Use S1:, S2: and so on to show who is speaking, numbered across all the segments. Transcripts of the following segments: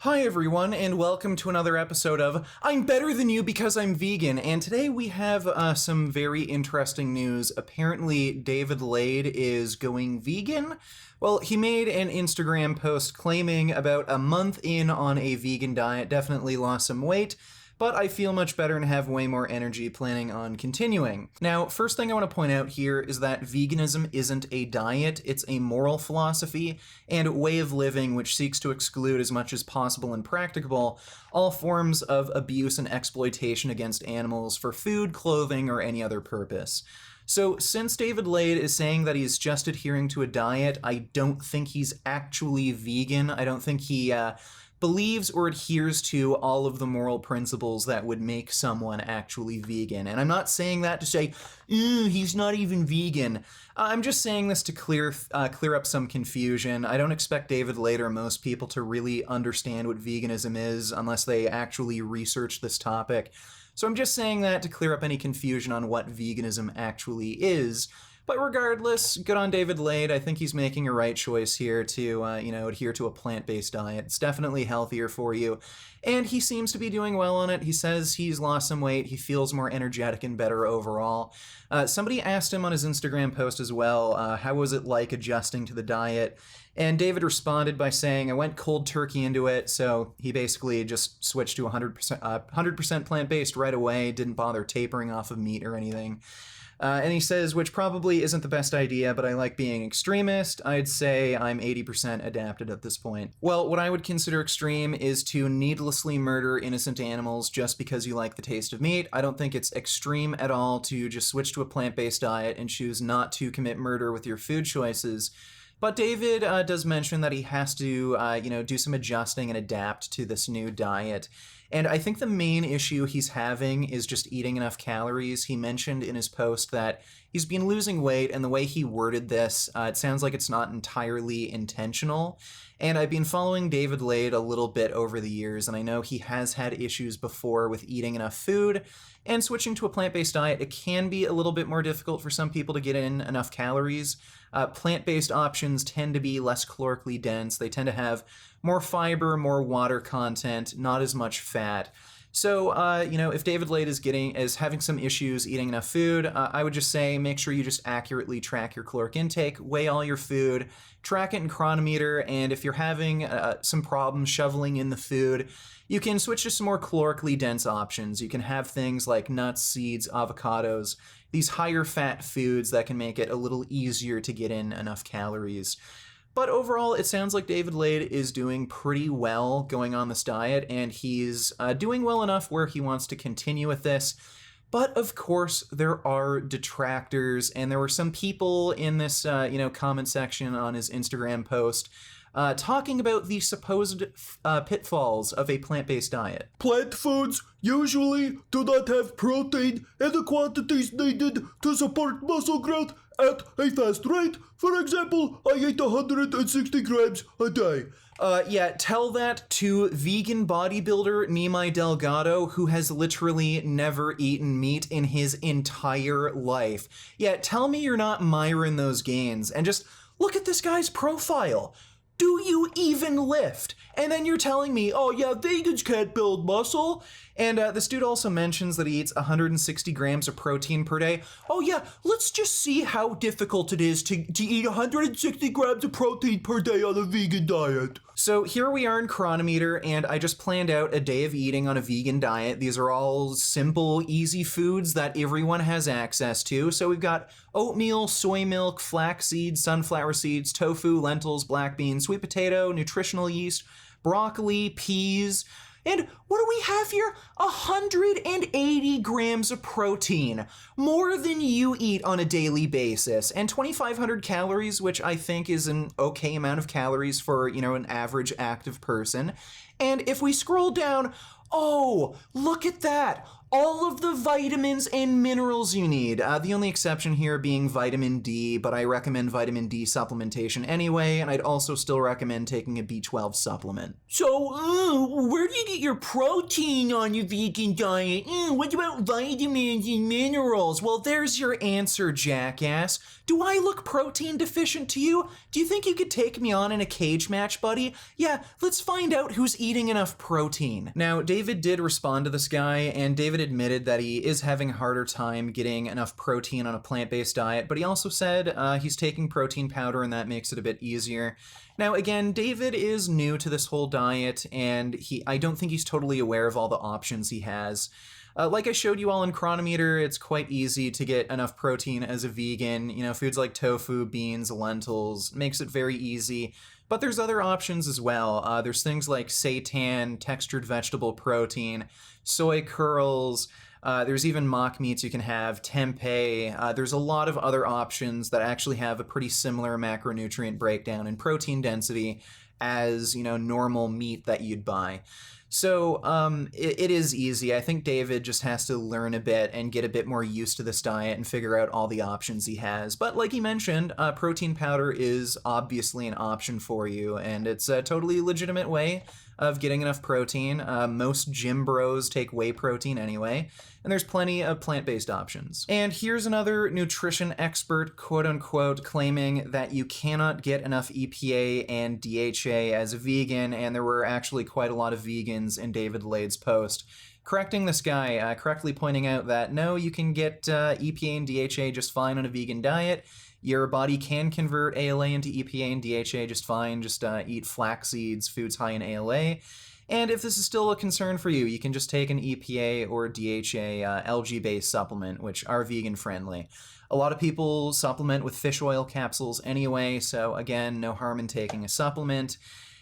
S1: Hi everyone, and welcome to another episode of I'm Better Than You Because I'm Vegan, and today we have some very interesting news. Apparently, David Laid is going vegan. Well, he made an Instagram post claiming about a month in on a vegan diet, definitely lost some weight, but I feel much better and have way more energy planning on continuing. Now, first thing I want to point out here is that veganism isn't a diet, it's a moral philosophy and way of living which seeks to exclude as much as possible and practicable all forms of abuse and exploitation against animals for food, clothing, or any other purpose. So since David Laid is saying that he's just adhering to a diet, I don't think he's actually vegan. I don't think he believes or adheres to all of the moral principles that would make someone actually vegan. And I'm not saying that to say, he's not even vegan. I'm just saying this to clear up some confusion. I don't expect David Laid or most people to really understand what veganism is unless they actually research this topic. So I'm just saying that to clear up any confusion on what veganism actually is. But regardless, good on David Laid. I think he's making a right choice here to, adhere to a plant-based diet. It's definitely healthier for you. And he seems to be doing well on it. He says he's lost some weight. He feels more energetic and better overall. Somebody asked him on his Instagram post as well, how was it like adjusting to the diet? And David responded by saying, I went cold turkey into it, so he basically just switched to 100% plant-based right away, didn't bother tapering off of meat or anything. And he says, which probably isn't the best idea, but I like being extremist. I'd say I'm 80% adapted at this point. Well, what I would consider extreme is to needlessly murder innocent animals just because you like the taste of meat. I don't think it's extreme at all to just switch to a plant-based diet and choose not to commit murder with your food choices. But David does mention that he has to, do some adjusting and adapt to this new diet. And I think the main issue he's having is just eating enough calories. He mentioned in his post that he's been losing weight, and the way he worded this, it sounds like it's not entirely intentional. And I've been following David Laid a little bit over the years, and I know he has had issues before with eating enough food, and switching to a plant-based diet, it can be a little bit more difficult for some people to get in enough calories. Plant-based options tend to be less calorically dense. They tend to have more fiber, more water content, not as much fat. So, if David Laid is having some issues eating enough food, I would just say make sure you just accurately track your caloric intake, weigh all your food, track it in Cronometer, and if you're having some problems shoveling in the food, you can switch to some more calorically dense options. You can have things like nuts, seeds, avocados, these higher fat foods that can make it a little easier to get in enough calories. But overall, it sounds like David Laid is doing pretty well going on this diet, and he's doing well enough where he wants to continue with this. But of course, there are detractors, and there were some people in this, comment section on his Instagram post talking about the supposed pitfalls of a plant-based diet.
S2: Plant foods usually do not have protein in the quantities needed to support muscle growth at a fast rate. For example, I eat 160 grams a day.
S1: Tell that to vegan bodybuilder Nimai Delgado, who has literally never eaten meat in his entire life. Yeah, tell me you're not miring those gains, and just look at this guy's profile. Do you even lift? And then you're telling me, oh yeah, vegans can't build muscle. And this dude also mentions that he eats 160 grams of protein per day. Oh yeah, let's just see how difficult it is to eat 160 grams of protein per day on a vegan diet. So here we are in Cronometer, and I just planned out a day of eating on a vegan diet. These are all simple, easy foods that everyone has access to. So we've got oatmeal, soy milk, flax seeds, sunflower seeds, tofu, lentils, black beans, sweet potato, nutritional yeast, broccoli, peas, and what do we have here? 180 grams of protein, more than you eat on a daily basis, and 2,500 calories, which I think is an okay amount of calories for, an average active person. And if we scroll down, Oh, look at that! All of the vitamins and minerals you need. The only exception here being vitamin D, but I recommend vitamin D supplementation anyway, and I'd also still recommend taking a B12 supplement.
S3: So, where do you get your protein on your vegan diet? What about vitamins and minerals?
S1: Well, there's your answer, jackass. Do I look protein deficient to you? Do you think you could take me on in a cage match, buddy? Yeah, let's find out who's eating enough protein. Now, David did respond to this guy, and David admitted that he is having a harder time getting enough protein on a plant-based diet, but he also said he's taking protein powder and that makes it a bit easier. Now, again, David is new to this whole diet, and I don't think he's totally aware of all the options he has. Like I showed you all in Chronometer, it's quite easy to get enough protein as a vegan. You know, foods like tofu, beans, lentils, makes it very easy. But there's other options as well. There's things like seitan, textured vegetable protein, soy curls, there's even mock meats you can have, tempeh. There's a lot of other options that actually have a pretty similar macronutrient breakdown and protein density as, you know, normal meat that you'd buy. So it is easy. I think David just has to learn a bit and get a bit more used to this diet and figure out all the options he has. But like he mentioned, protein powder is obviously an option for you, and it's a totally legitimate way of getting enough protein. Most gym bros take whey protein anyway, and there's plenty of plant-based options. And here's another nutrition expert, quote-unquote, claiming that you cannot get enough EPA and DHA as a vegan, and there were actually quite a lot of vegans in David Lade's post correcting this guy, correctly pointing out that no, you can get EPA and DHA just fine on a vegan diet. Your body can convert ALA into EPA and DHA just fine. Just eat flax seeds, foods high in ALA. And if this is still a concern for you, you can just take an EPA or DHA algae-based supplement, which are vegan-friendly. A lot of people supplement with fish oil capsules anyway, so again, no harm in taking a supplement.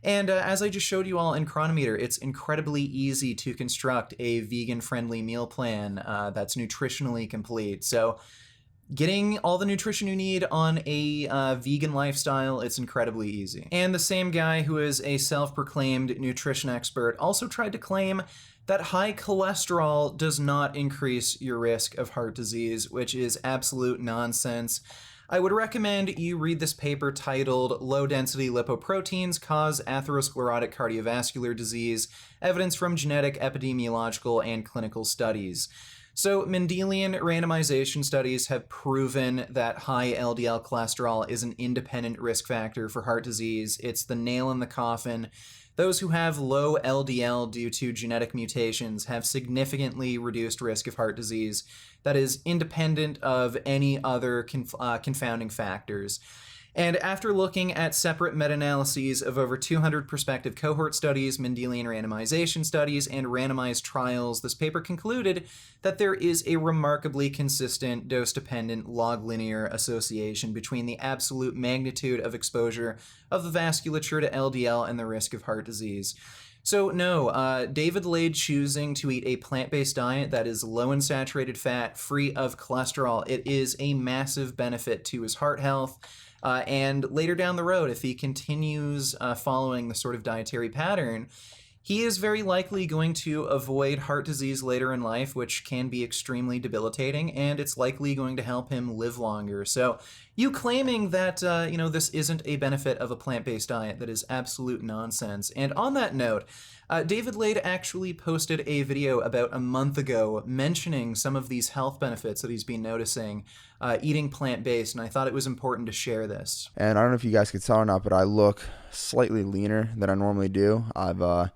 S1: And as I just showed you all in Chronometer, it's incredibly easy to construct a vegan-friendly meal plan that's nutritionally complete. So getting all the nutrition you need on a vegan lifestyle, it's incredibly easy. And the same guy who is a self-proclaimed nutrition expert also tried to claim that high cholesterol does not increase your risk of heart disease, which is absolute nonsense. I would recommend you read this paper titled Low-Density Lipoproteins Cause Atherosclerotic Cardiovascular Disease, Evidence from Genetic, Epidemiological, and Clinical Studies. So Mendelian randomization studies have proven that high LDL cholesterol is an independent risk factor for heart disease. It's the nail in the coffin. Those who have low LDL due to genetic mutations have significantly reduced risk of heart disease that is independent of any other confounding factors. And after looking at separate meta-analyses of over 200 prospective cohort studies, Mendelian randomization studies, and randomized trials, this paper concluded that there is a remarkably consistent dose-dependent log-linear association between the absolute magnitude of exposure of the vasculature to LDL and the risk of heart disease. So no, David Lade choosing to eat a plant-based diet that is low in saturated fat, free of cholesterol, it is a massive benefit to his heart health. And later down the road, if he continues following the sort of dietary pattern, he is very likely going to avoid heart disease later in life, which can be extremely debilitating, and it's likely going to help him live longer. So you claiming that, this isn't a benefit of a plant-based diet, that is absolute nonsense. And on that note, David Lade actually posted a video about a month ago mentioning some of these health benefits that he's been noticing eating plant-based, and I thought it was important to share this.
S4: And I don't know if you guys could tell or not, but I look slightly leaner than I normally do. I've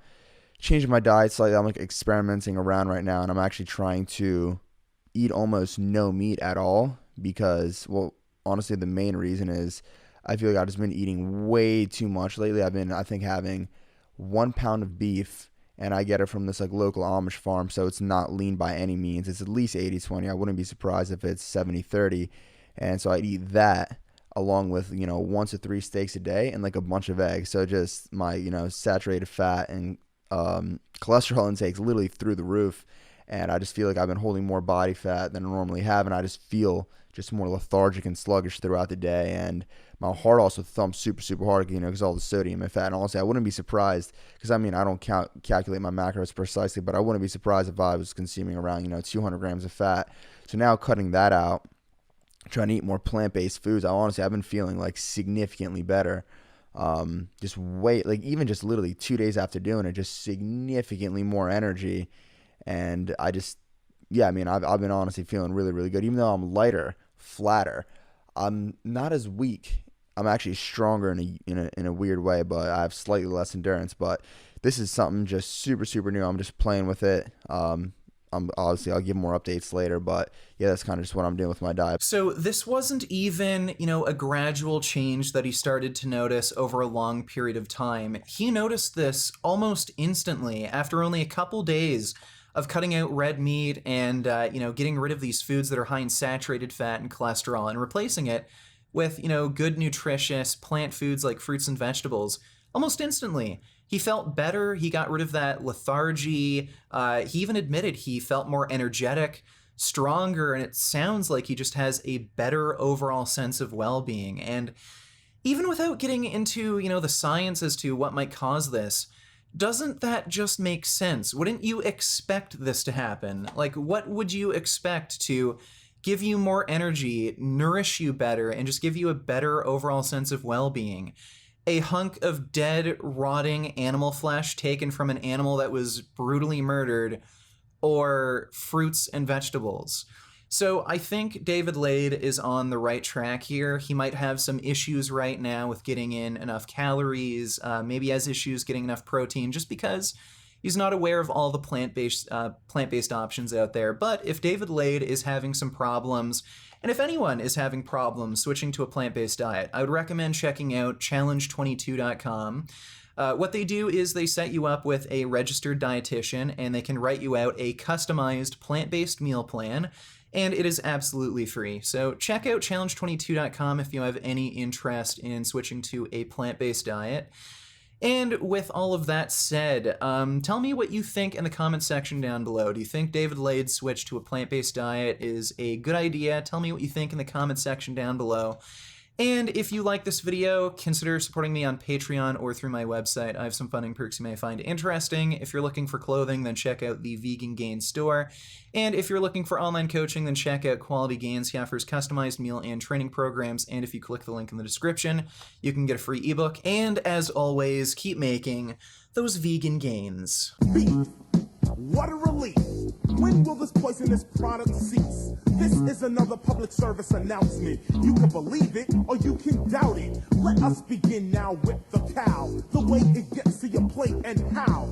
S4: changed my diet slightly. I'm experimenting around right now, and I'm actually trying to eat almost no meat at all because, well, honestly, the main reason is I feel like I've just been eating way too much lately. I've been, I think, having 1 pound of beef, and I get it from this local Amish farm, so it's not lean by any means. It's at least 80-20. I wouldn't be surprised if it's 70-30. And so I'd eat that along with, 1 to 3 steaks a day and a bunch of eggs. So just my, saturated fat and cholesterol intake's literally through the roof. and I just feel like I've been holding more body fat than I normally have, and I just feel just more lethargic and sluggish throughout the day. And my heart also thumps super, super hard, because all the sodium and fat. And honestly, I wouldn't be surprised, because I don't calculate my macros precisely, but I wouldn't be surprised if I was consuming around 200 grams of fat. So now cutting that out, trying to eat more plant-based foods, I've been feeling like significantly better. Just even just literally 2 days after doing it, just significantly more energy. And I've been honestly feeling really, really good. Even though I'm lighter, flatter, I'm not as weak. I'm actually stronger in a weird way, but I have slightly less endurance. But this is something just super, super new. I'm just playing with it. I'll give more updates later, but yeah, that's kind of just what I'm doing with my diet.
S1: So this wasn't even, a gradual change that he started to notice over a long period of time. He noticed this almost instantly after only a couple days of cutting out red meat and, getting rid of these foods that are high in saturated fat and cholesterol and replacing it with, good nutritious plant foods like fruits and vegetables. Almost instantly, he felt better. He got rid of that lethargy. He even admitted he felt more energetic, stronger, and it sounds like he just has a better overall sense of well-being. And even without getting into, the science as to what might cause this, doesn't that just make sense? Wouldn't you expect this to happen? Like, what would you expect to give you more energy, nourish you better, and just give you a better overall sense of well-being? A hunk of dead, rotting animal flesh taken from an animal that was brutally murdered, or fruits and vegetables? So I think David Laid is on the right track here. He might have some issues right now with getting in enough calories, maybe has issues getting enough protein, just because he's not aware of all the plant-based options out there. But if David Laid is having some problems, and if anyone is having problems switching to a plant-based diet, I would recommend checking out challenge22.com. What they do is they set you up with a registered dietitian, and they can write you out a customized plant-based meal plan, and it is absolutely free. So check out challenge22.com if you have any interest in switching to a plant-based diet. And with all of that said, tell me what you think in the comments section down below. Do you think David Laid's switch to a plant-based diet is a good idea? Tell me what you think in the comments section down below. And if you like this video, consider supporting me on Patreon or through my website. I have some funding perks you may find interesting. If you're looking for clothing, then check out the Vegan Gains store. And if you're looking for online coaching, then check out Quality Gains. He offers customized meal and training programs. And if you click the link in the description, you can get a free ebook. And as always, keep making those vegan gains.
S5: What a relief. When will this poisonous product cease? This is another public service announcement. You can believe it or you can doubt it. Let us begin now with the cow. The way it gets to your plate and how.